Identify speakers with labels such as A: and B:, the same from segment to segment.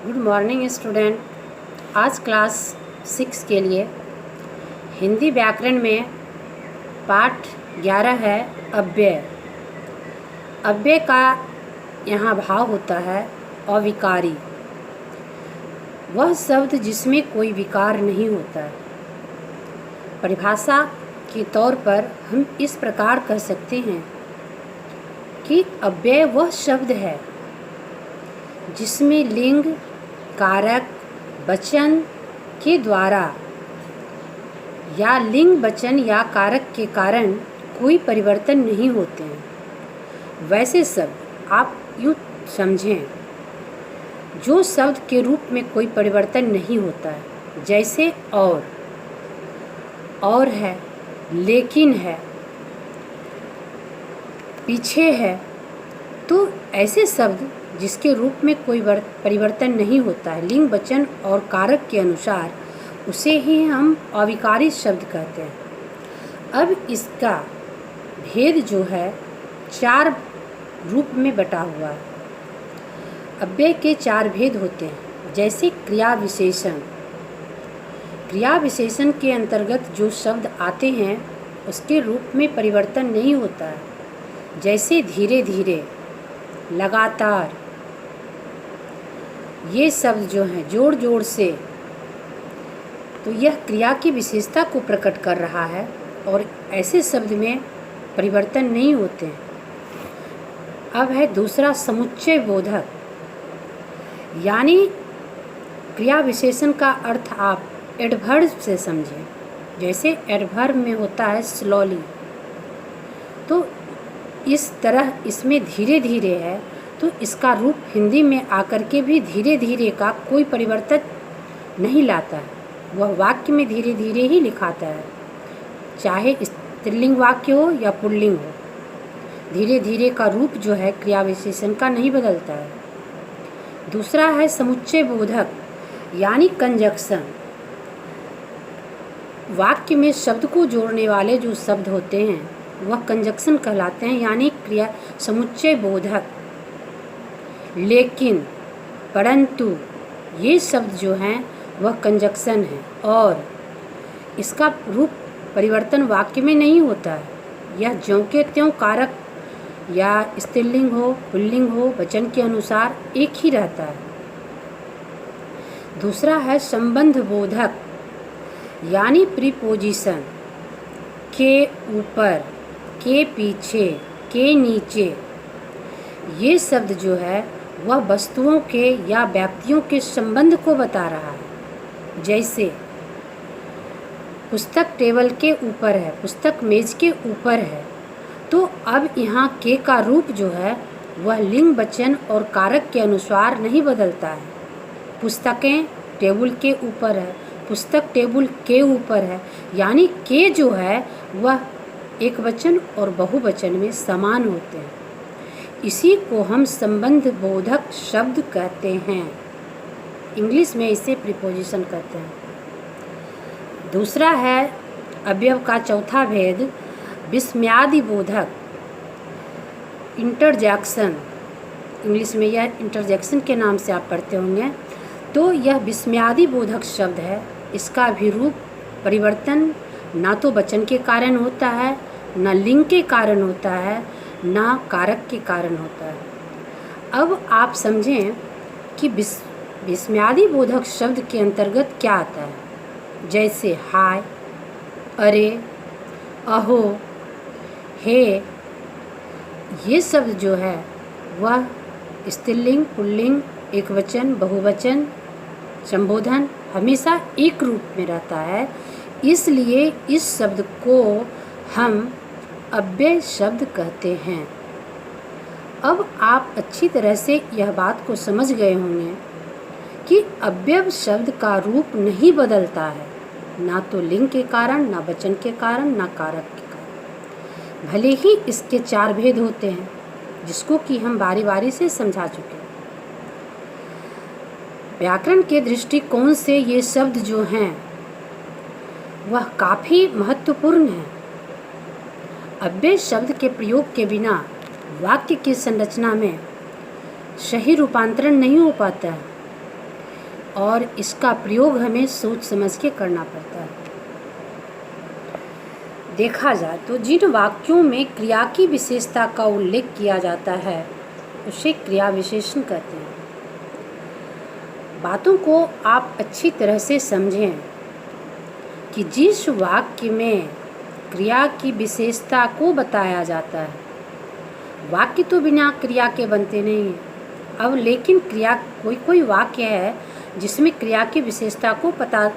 A: Good morning student. आज class 6 के लिए हिंदी व्याकरण में पाठ 11 है अव्यय। अव्यय का यहाँ भाव होता है अविकारी, वह शब्द जिसमें कोई विकार नहीं होता है। परिभाषा के तौर पर हम इस प्रकार कह सकते हैं कि अव्यय वह शब्द है जिसमें लिंग, कारक, वचन के द्वारा या लिंग, वचन या कारक के कारण कोई परिवर्तन नहीं होते हैं। वैसे शब्द आप यूँ समझें जो शब्द के रूप में कोई परिवर्तन नहीं होता है, जैसे और है, लेकिन है, पीछे है। तो ऐसे शब्द जिसके रूप में कोई परिवर्तन नहीं होता है लिंग, वचन और कारक के अनुसार, उसे ही हम अविकारी शब्द कहते हैं। अब इसका भेद जो है 4 रूप में बटा हुआ है। अव्यय के 4 भेद होते हैं, जैसे क्रिया विशेषण। क्रिया विशेषण के अंतर्गत जो शब्द आते हैं उसके रूप में परिवर्तन नहीं होता है, जैसे धीरे धीरे, लगातार। ये शब्द जो हैं जोड़ जोड़ से, तो यह क्रिया की विशेषता को प्रकट कर रहा है और ऐसे शब्द में परिवर्तन नहीं होते हैं। अब है दूसरा समुच्चय बोधक, यानी क्रिया विशेषण का अर्थ आप एडवर्ब से समझें। जैसे एडवर्ब में होता है स्लोली, तो इस तरह इसमें धीरे धीरे है, तो इसका रूप हिंदी में आकर के भी धीरे धीरे का कोई परिवर्तन नहीं लाता है। वह वाक्य में धीरे धीरे ही लिखाता है, चाहे स्त्रीलिंग वाक्य हो या पुल्लिंग हो। धीरे धीरे का रूप जो है क्रिया विशेषण का नहीं बदलता है। दूसरा है समुच्चय बोधक, यानी कंजक्शन। वाक्य में शब्द को जोड़ने वाले जो शब्द होते हैं वह कंजक्शन कहलाते हैं, यानी क्रिया समुच्चय बोधक। लेकिन, परंतु ये शब्द जो हैं वह कंजक्शन है और इसका रूप परिवर्तन वाक्य में नहीं होता है। यह ज्यों के त्यों कारक या स्त्रीलिंग हो, पुल्लिंग हो, वचन के अनुसार एक ही रहता है। दूसरा है संबंध बोधक, यानी प्रीपोजिशन। के ऊपर, के पीछे, के नीचे, ये शब्द जो है वह वस्तुओं के या व्यक्तियों के संबंध को बता रहा है। जैसे पुस्तक टेबल के ऊपर है, पुस्तक मेज के ऊपर है, तो अब यहाँ के का रूप जो है वह लिंग, वचन और कारक के अनुसार नहीं बदलता है। पुस्तकें टेबल के ऊपर है, पुस्तक टेबल के ऊपर है, यानी के जो है वह एक वचन और बहुवचन में समान होते हैं। इसी को हम संबंध बोधक शब्द कहते हैं। इंग्लिश में इसे प्रीपोजिशन कहते हैं। दूसरा है अवयव का चौथा भेद विस्मयादि बोधक, इंटरजेक्शन। इंग्लिश में यह इंटरजेक्शन के नाम से आप पढ़ते होंगे। तो यह विस्मयादि बोधक शब्द है। इसका भी रूप परिवर्तन ना तो वचन के कारण होता है, ना लिंग के कारण होता है, ना कारक के कारण होता है। अब आप समझें कि विस्मयादि बोधक शब्द के अंतर्गत क्या आता है। जैसे हाय, अरे, अहो, हे, ये शब्द जो है वह स्त्रीलिंग, पुल्लिंग, एकवचन, बहुवचन, संबोधन हमेशा एक रूप में रहता है। इसलिए इस शब्द को हम अव्यय शब्द कहते हैं। अब आप अच्छी तरह से यह बात को समझ गए होंगे कि अव्यय शब्द का रूप नहीं बदलता है, ना तो लिंग के कारण, ना वचन के कारण, ना कारक के कारण। भले ही इसके 4 भेद होते हैं, जिसको कि हम बारी बारी से समझा चुके हैं। व्याकरण के दृष्टिकोण से ये शब्द जो हैं वह काफ़ी महत्वपूर्ण है। अव्यय शब्द के प्रयोग के बिना वाक्य की संरचना में सही रूपांतरण नहीं हो पाता है। और इसका प्रयोग हमें सोच समझ के करना पड़ता है। देखा जाए तो जिन वाक्यों में क्रिया की विशेषता का उल्लेख किया जाता है उसे क्रिया विशेषण कहते हैं। बातों को आप अच्छी तरह से समझें कि जिस वाक्य में क्रिया की विशेषता को बताया जाता है, वाक्य तो बिना क्रिया के बनते नहीं हैं। अब लेकिन क्रिया कोई वाक्य है जिसमें क्रिया की विशेषता को पता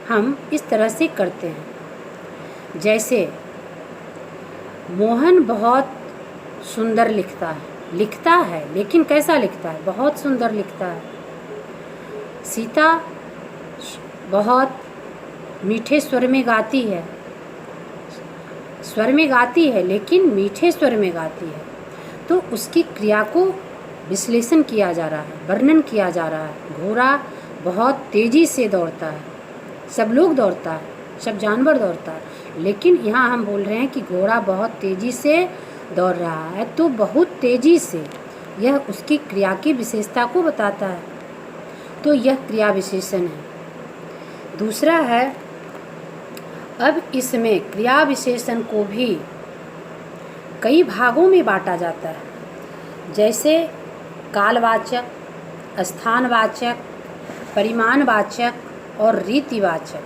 A: हम इस तरह से करते हैं, जैसे मोहन बहुत सुंदर लिखता है लेकिन कैसा लिखता है? बहुत सुंदर लिखता है। सीता बहुत मीठे स्वर में गाती है लेकिन मीठे स्वर में गाती है। तो उसकी क्रिया को विश्लेषण किया जा रहा है, वर्णन किया जा रहा है। घोड़ा बहुत तेज़ी से दौड़ता है, सब लोग दौड़ता है, सब जानवर दौड़ता है, लेकिन यहाँ हम बोल रहे हैं कि घोड़ा बहुत तेज़ी से दौड़ रहा है, तो बहुत तेज़ी से यह उसकी क्रिया की विशेषता को बताता है। तो यह क्रिया विशेषण है। दूसरा है, अब इसमें क्रिया विशेषण को भी कई भागों में बांटा जाता है, जैसे कालवाचक, स्थानवाचक, परिमाणवाचक और रीतिवाचक।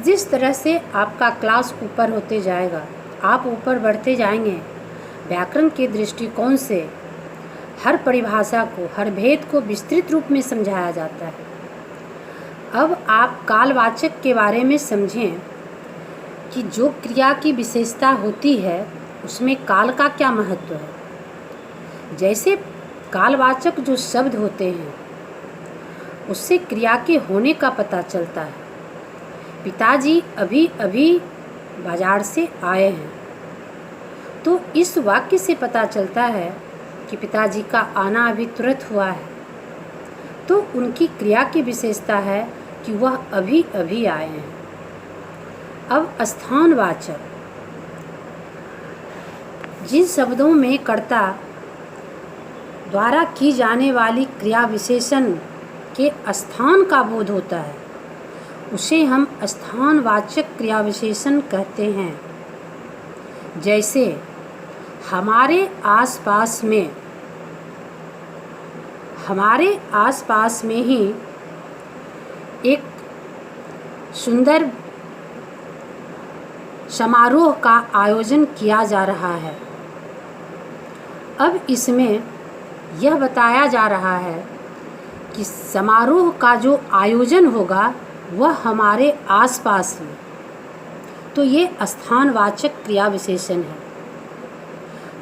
A: जिस तरह से आपका क्लास ऊपर होते जाएगा, आप ऊपर बढ़ते जाएंगे, व्याकरण के दृष्टिकोण से हर परिभाषा को, हर भेद को विस्तृत रूप में समझाया जाता है। अब आप कालवाचक के बारे में समझें कि जो क्रिया की विशेषता होती है उसमें काल का क्या महत्व है। जैसे कालवाचक जो शब्द होते हैं उससे क्रिया के होने का पता चलता है। पिताजी अभी अभी बाजार से आए हैं, तो इस वाक्य से पता चलता है कि पिताजी का आना अभी तुरंत हुआ है। तो उनकी क्रिया की विशेषता है कि वह अभी अभी आए हैं। अब स्थानवाचक, जिन शब्दों में कर्ता द्वारा की जाने वाली क्रिया विशेषण के स्थान का बोध होता है उसे हम स्थानवाचक क्रिया विशेषण कहते हैं। जैसे हमारे आसपास में ही एक सुंदर समारोह का आयोजन किया जा रहा है। अब इसमें यह बताया जा रहा है कि समारोह का जो आयोजन होगा वह हमारे आसपास में, तो ये स्थानवाचक क्रिया विशेषण है।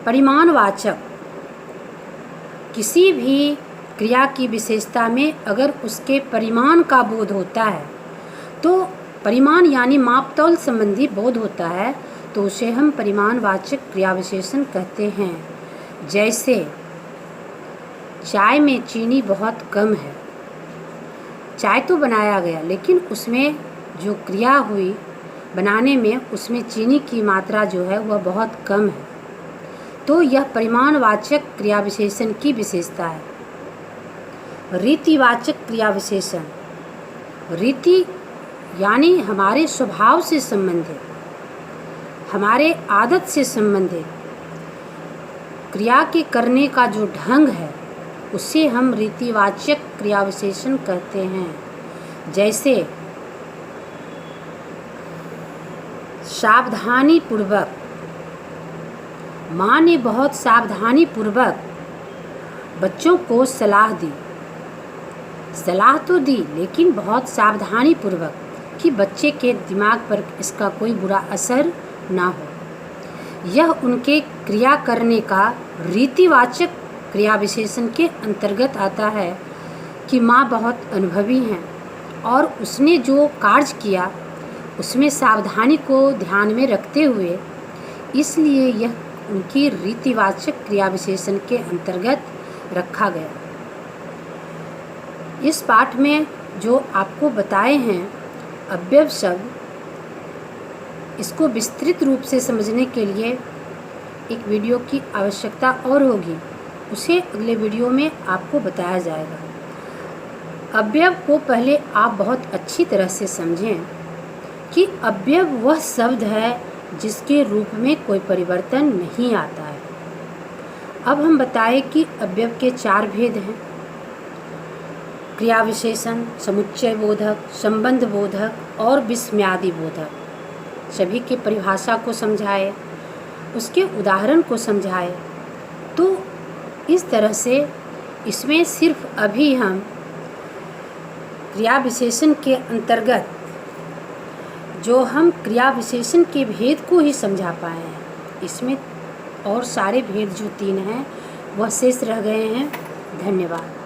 A: परिमाणवाचक, किसी भी क्रिया की विशेषता में अगर उसके परिमाण का बोध होता है, तो परिमाण यानी मापतौल संबंधी बोध होता है, तो उसे हम परिमाणवाचक क्रिया विशेषण कहते हैं। जैसे चाय में चीनी बहुत कम है। चाय तो बनाया गया लेकिन उसमें जो क्रिया हुई बनाने में, उसमें चीनी की मात्रा जो है वह बहुत कम है। तो यह परिमाणवाचक क्रिया विशेषण की विशेषता है। रीतिवाचक क्रिया विशेषण, रीति यानी हमारे स्वभाव से संबंधित, हमारे आदत से संबंधित क्रिया के करने का जो ढंग है उसे हम रीतिवाचक क्रिया विशेषण कहते हैं। जैसे सावधानी पूर्वक, माँ ने बहुत सावधानी पूर्वक बच्चों को सलाह दी। सलाह तो दी लेकिन बहुत सावधानी पूर्वक, कि बच्चे के दिमाग पर इसका कोई बुरा असर ना हो। यह उनके क्रिया करने का रीतिवाचक क्रिया विशेषण के अंतर्गत आता है कि माँ बहुत अनुभवी हैं और उसने जो कार्य किया उसमें सावधानी को ध्यान में रखते हुए, इसलिए यह उनकी रीतिवाचक क्रिया विशेषण के अंतर्गत रखा गया। इस पाठ में जो आपको बताए हैं अव्यय शब्द, इसको विस्तृत रूप से समझने के लिए एक वीडियो की आवश्यकता और होगी, उसे अगले वीडियो में आपको बताया जाएगा। अव्यय को पहले आप बहुत अच्छी तरह से समझें कि अव्यय वह शब्द है जिसके रूप में कोई परिवर्तन नहीं आता है। अब हम बताएं कि अव्यय के 4 भेद हैं: क्रिया विशेषण, समुच्चय बोधक, संबंध बोधक और विस्मयादि बोधक। सभी की परिभाषा को समझाए, उसके उदाहरण को समझाए। तो इस तरह से इसमें सिर्फ अभी हम क्रिया विशेषण के अंतर्गत जो हम क्रिया विशेषण के भेद को ही समझा पाए हैं। इसमें और सारे भेद जो 3 हैं वह शेष रह गए हैं। धन्यवाद।